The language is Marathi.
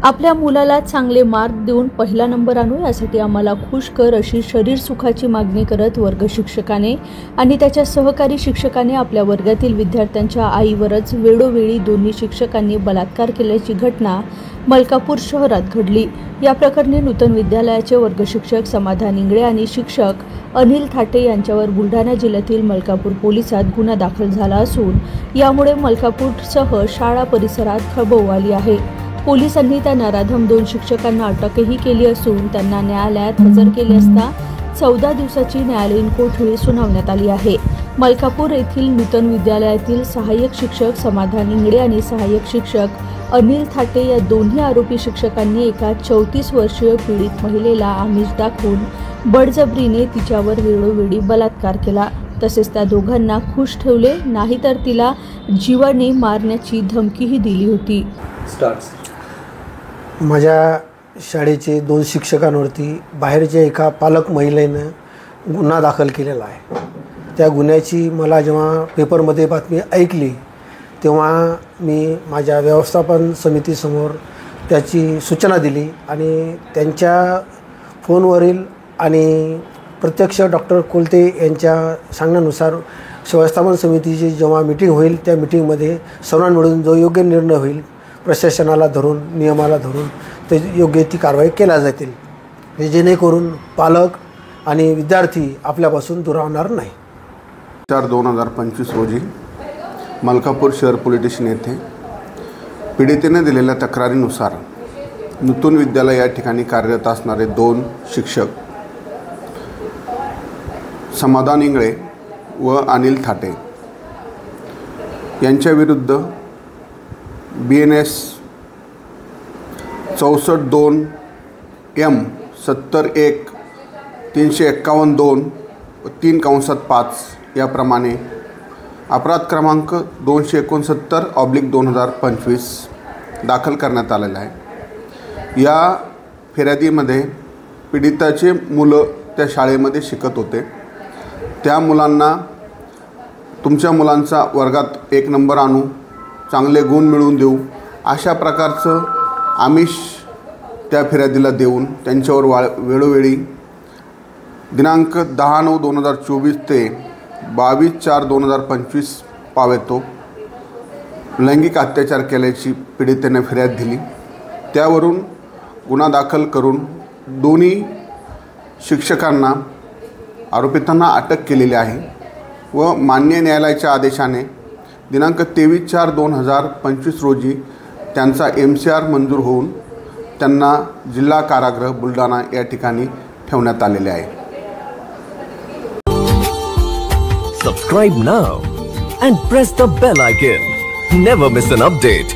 आपल्या मुलाला चांगले मार्क देऊन पहिला नंबर आणू यासाठी आम्हाला खुश कर अशी शरीर सुखाची मागणी करत वर्ग शिक्षकाने आणि त्याच्या सहकारी शिक्षकाने आपल्या वर्गातील विद्यार्थ्यांच्या आईवरच वेळोवेळी दोन्ही शिक्षकांनी बलात्कार केल्याची घटना मलकापूर शहरात घडली। या प्रकरणी नूतन विद्यालयाचे वर्ग शिक्षक समाधान इंगळे आणि शिक्षक अनिल थाटे यांच्यावर बुलढाणा जिल्ह्यातील मलकापूर पोलिसात गुन्हा दाखल झाला असून यामुळे मलकापूरसह शाळा परिसरात खळबळ उडाली आहे। पोलिसांनी त्या नराधम 2 शिक्षकांना अटकही केली असून त्यांना न्यायालयात हजर केले असता 14 दिवसाची न्यायालयीन कोठडी सुनावण्यात आली आहे। मलकापूर येथील नूतन विद्यालयातील सहाय्यक शिक्षक समाधान इंगळे आणि सहाय्यक शिक्षक अनिल थाटे या दोन्ही आरोपी शिक्षकांनी एका 34 वर्षीय पीडित महिलेला आमिष दाखवून बळजबरीने तिच्यावर वेळोवेळी बलात्कार केला। तसेच त्या दोघांना खुश ठेवले नाही तर तिला जीवाने मारण्याची धमकीही दिली होती। माझ्या शाळेचे 2 शिक्षकांवरती बाहेरच्या एका पालक महिलेने गुन्हा दाखल केलेला आहे। त्या गुन्ह्याची मला जेव्हा पेपरमध्ये बातमी ऐकली तेव्हा मी माझ्या व्यवस्थापन समितीसमोर त्याची सूचना दिली आणि त्यांच्या फोनवरील आणि प्रत्यक्ष डॉक्टर कोलते यांच्या सांगण्यानुसार व्यवस्थापन समितीची जेव्हा मीटिंग होईल त्या मीटिंगमध्ये सर्वांना मिळून जो योग्य निर्णय होईल प्रशासनाला धरून नियमाला धरून ते योग्य ती कारवाई केल्या जातील जेणेकरून पालक आणि विद्यार्थी आपल्यापासून दुरावणार नाही। 4/2025 रोजी मलकापूर शहर पोलीस स्टेशन येथे पीडितेने दिलेल्या तक्रारीनुसार नूतन विद्यालय या ठिकाणी कार्यरत असणारे 2 शिक्षक समाधान इंगळे व अनिल थाटे यांच्या विरुद्ध BNS 64-2 M 70-1 351-2 व 3/5 याप्रमाणे अपराध क्रमांक 269/2025 दाखल करण्यात आलेला आहे। या फिर्यादीमध्ये पीडिताचे मुलं त्या शाळेमध्ये शिकत होते। त्या मुलांना तुमच्या मुलांचा वर्गात 1 नंबर आणू, चांगले गुण मिळवून देऊ अशा प्रकारचं आमिष त्या फिर्यादीला देऊन त्यांच्यावर वेळोवेळी दिनांक 10/9/2024 ते 22/4/2025 पावेतो लैंगिक अत्याचार केल्याची पीडितेने फिर्याद दिली। त्यावरून गुन्हा दाखल करून दोन्ही शिक्षकांना आरोपितांना अटक केलेली आहे व मान्य न्यायालयाच्या आदेशाने दिनांक 23/4/2025 रोजी त्यांचा MCR मंजूर होऊन त्यांना जिल्हा कारागृह बुलढाणा या ठिकाणी ठेवण्यात आलेले आहे। Subscribe now and press the bell icon. Never miss an update.